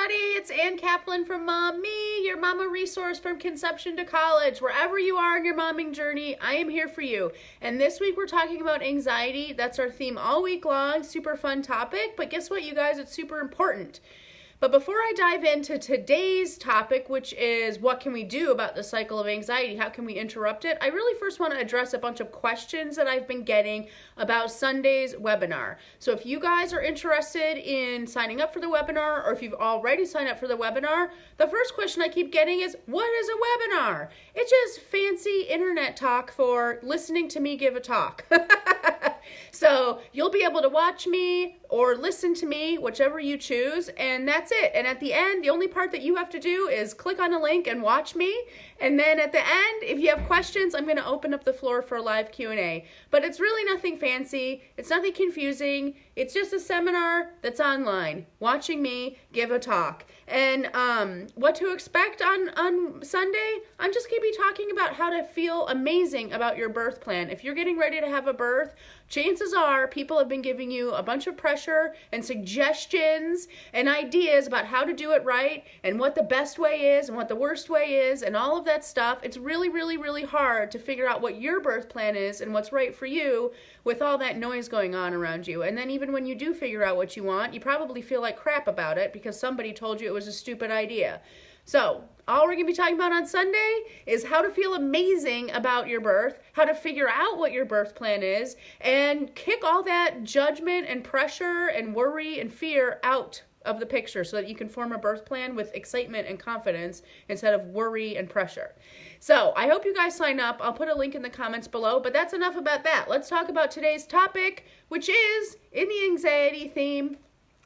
everybody. It's Ann Kaplan from Mom Me, your mama resource from conception to college. Wherever you are in your momming journey, I am here for you. And this week we're talking about anxiety. That's our theme all week long. Super fun topic. But guess what, you guys? It's super important. But before I dive into today's topic, which is what can we do about the cycle of anxiety? How can we interrupt it? I really first want to address a bunch of questions that I've been getting about Sunday's webinar. So if you guys are interested in signing up for the webinar, or if you've already signed up for the webinar, the first question I keep getting is, what is a webinar? It's just fancy internet talk for listening to me give a talk. So you'll be able to watch me or listen to me, whichever you choose, and that's it. And at the end, the only part that you have to do is click on a link and watch me. And then at the end, if you have questions, I'm going to open up the floor for a live Q&A. But it's really nothing fancy. It's nothing confusing. It's just a seminar that's online, watching me give a talk. And what to expect on Sunday, I'm just going to be talking about how to feel amazing about your birth plan. If you're getting ready to have a birth, chances are people have been giving you a bunch of pressure and suggestions and ideas about how to do it right and what the best way is and what the worst way is and all of that stuff. It's really, really, really hard to figure out what your birth plan is and what's right for you with all that noise going on around you. And then even when you do figure out what you want, you probably feel like crap about it because somebody told you it was a stupid idea. So all we're going to be talking about on Sunday is how to feel amazing about your birth, how to figure out what your birth plan is, and kick all that judgment and pressure and worry and fear out of the picture so that you can form a birth plan with excitement and confidence instead of worry and pressure. So I hope you guys sign up. I'll put a link in the comments below, but that's enough about that. Let's talk about today's topic, which is in the anxiety theme.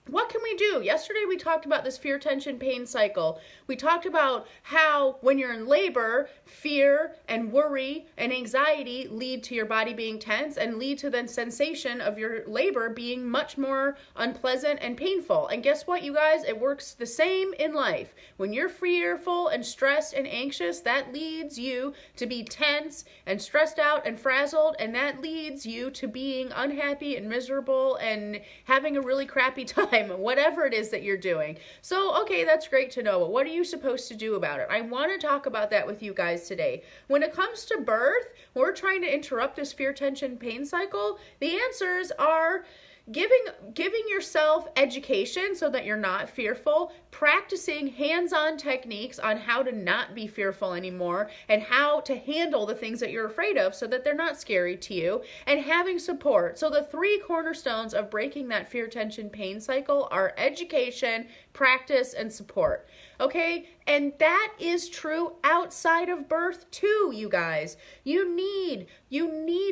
What can we do? Yesterday we talked about this fear, tension, pain cycle. We talked about how when you're in labor, fear and worry and anxiety lead to your body being tense and lead to the sensation of your labor being much more unpleasant and painful. And guess what, you guys? It works the same in life. When you're fearful and stressed and anxious, that leads you to be tense and stressed out and frazzled, and that leads you to being unhappy and miserable and having a really crappy time. Whatever it is that you're doing. So, okay, that's great to know, but what are you supposed to do about it? I want to talk about that with you guys today. When it comes to birth, we're trying to interrupt this fear, tension, pain cycle. The answers are giving yourself education so that you're not fearful, practicing hands-on techniques on how to not be fearful anymore and how to handle the things that you're afraid of so that they're not scary to you, and having support. So the three cornerstones of breaking that fear, tension, pain cycle are education, practice, and support. Okay? And that is true outside of birth too, you guys. You need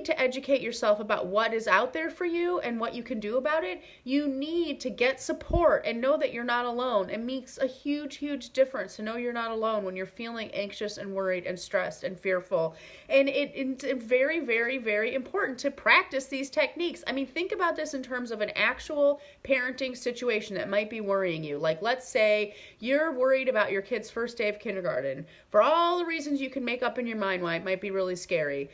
to educate yourself about what is out there for you and what you can do about it. You need to get support and know that you're not alone. It makes a huge, huge difference to know you're not alone when you're feeling anxious and worried and stressed and fearful. And it's very, very, very important to practice these techniques. I mean, think about this in terms of an actual parenting situation that might be worrying you. Like, let's say you're worried about your kid's first day of kindergarten for all the reasons you can make up in your mind why it might be really scary.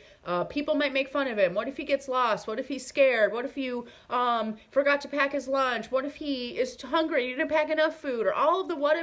People might make fun of him. What if he gets lost? What if he's scared? What if you forgot to pack his lunch? What if he is hungry and you didn't pack enough food? Or all of the what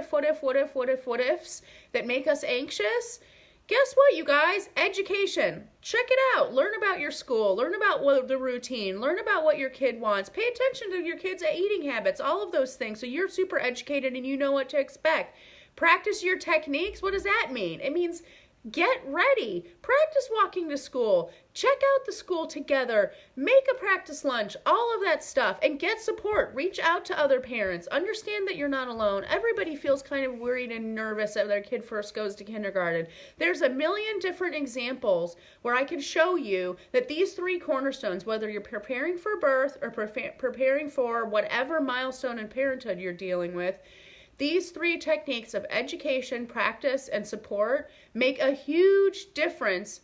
ifs that make us anxious. Guess what, you guys? Education. Check it out. Learn about your school. Learn about the routine. Learn about what your kid wants. Pay attention to your kids' eating habits, all of those things, so you're super educated and you know what to expect. Practice your techniques. What does that mean? It means get ready. Practice walking to school. Check out the school together. Make a practice lunch. All of that stuff. And get support. Reach out to other parents. Understand that you're not alone. Everybody feels kind of worried and nervous that their kid first goes to kindergarten. There's a million different examples where I can show you that these three cornerstones, whether you're preparing for birth or preparing for whatever milestone in parenthood you're dealing with, these three techniques of education, practice, and support make a huge difference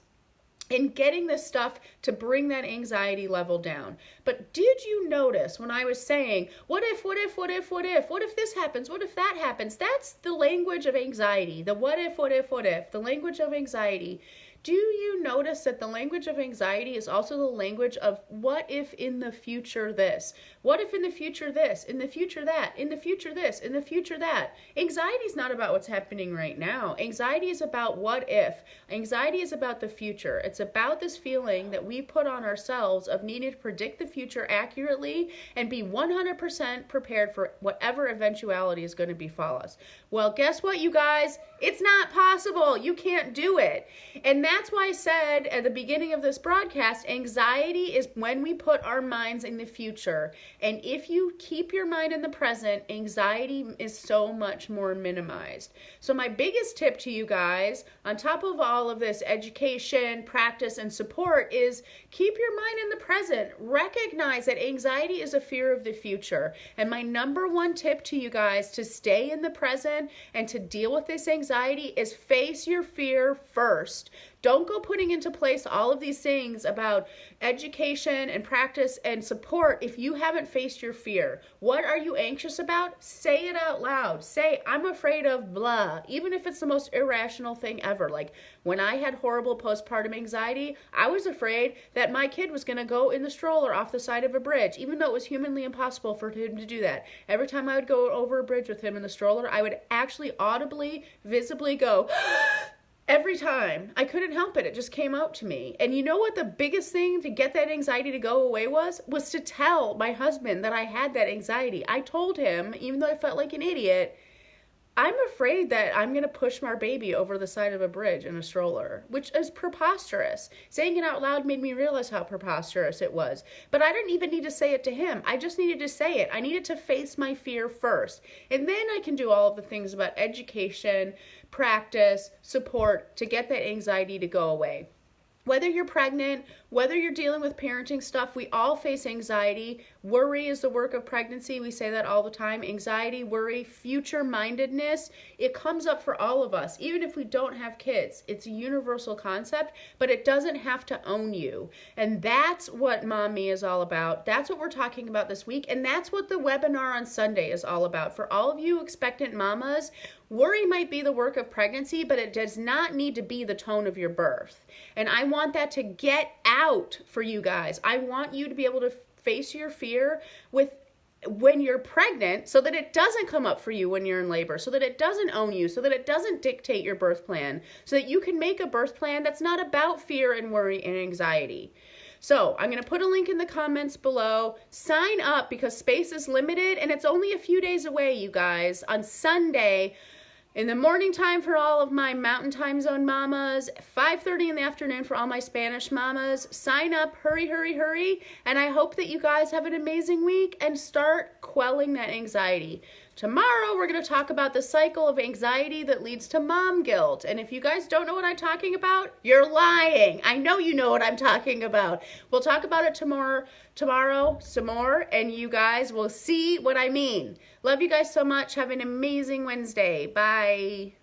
in getting this stuff to bring that anxiety level down. But did you notice when I was saying, what if this happens, what if that happens? That's the language of anxiety, the what if, the language of anxiety. Do you notice that the language of anxiety is also the language of what if in the future this? What if in the future this? In the future that? In the future this? In the future that? Anxiety is not about what's happening right now. Anxiety is about what if. Anxiety is about the future. It's about this feeling that we put on ourselves of needing to predict the future accurately and be 100% prepared for whatever eventuality is going to befall us. Well, guess what, you guys? It's not possible. You can't do it. And that's why I said at the beginning of this broadcast, anxiety is when we put our minds in the future. And if you keep your mind in the present, anxiety is so much more minimized. So my biggest tip to you guys, on top of all of this education, practice, and support, is keep your mind in the present. Recognize that anxiety is a fear of the future. And my number one tip to you guys to stay in the present and to deal with this anxiety is face your fear first. Don't go putting into place all of these things about education and practice and support if you haven't faced your fear. What are you anxious about? Say it out loud. Say, I'm afraid of blah, even if it's the most irrational thing ever. Like when I had horrible postpartum anxiety, I was afraid that my kid was going to go in the stroller off the side of a bridge, even though it was humanly impossible for him to do that. Every time I would go over a bridge with him in the stroller, I would actually audibly, visibly go, every time. I couldn't help it. It just came out to me. And you know what the biggest thing to get that anxiety to go away was to tell my husband that I had that anxiety. I told him, even though I felt like an idiot, I'm afraid that I'm going to push my baby over the side of a bridge in a stroller, which is preposterous. Saying it out loud made me realize how preposterous it was. But I didn't even need to say it to him. I just needed to say it. I needed to face my fear first. And then I can do all of the things about education, practice, support to get that anxiety to go away. Whether you're pregnant, whether you're dealing with parenting stuff, we all face anxiety. Worry is the work of pregnancy. We say that all the time. Anxiety, worry, future-mindedness, it comes up for all of us, even if we don't have kids. It's a universal concept, but it doesn't have to own you. And that's what Mom Me is all about. That's what we're talking about this week, and that's what the webinar on Sunday is all about. For all of you expectant mamas, worry might be the work of pregnancy, but it does not need to be the tone of your birth. And I want that to get out for you guys. I want you to be able to face your fear when you're pregnant so that it doesn't come up for you when you're in labor, so that it doesn't own you, so that it doesn't dictate your birth plan, so that you can make a birth plan that's not about fear and worry and anxiety. So I'm going to put a link in the comments below. Sign up because space is limited and it's only a few days away, you guys. On Sunday, in the morning time for all of my Mountain Time Zone mamas, 5:30 in the afternoon for all my Spanish mamas. Sign up, hurry, hurry, hurry. And I hope that you guys have an amazing week and start quelling that anxiety. Tomorrow, we're going to talk about the cycle of anxiety that leads to mom guilt. And if you guys don't know what I'm talking about, you're lying. I know you know what I'm talking about. We'll talk about it tomorrow some more, and you guys will see what I mean. Love you guys so much. Have an amazing Wednesday. Bye.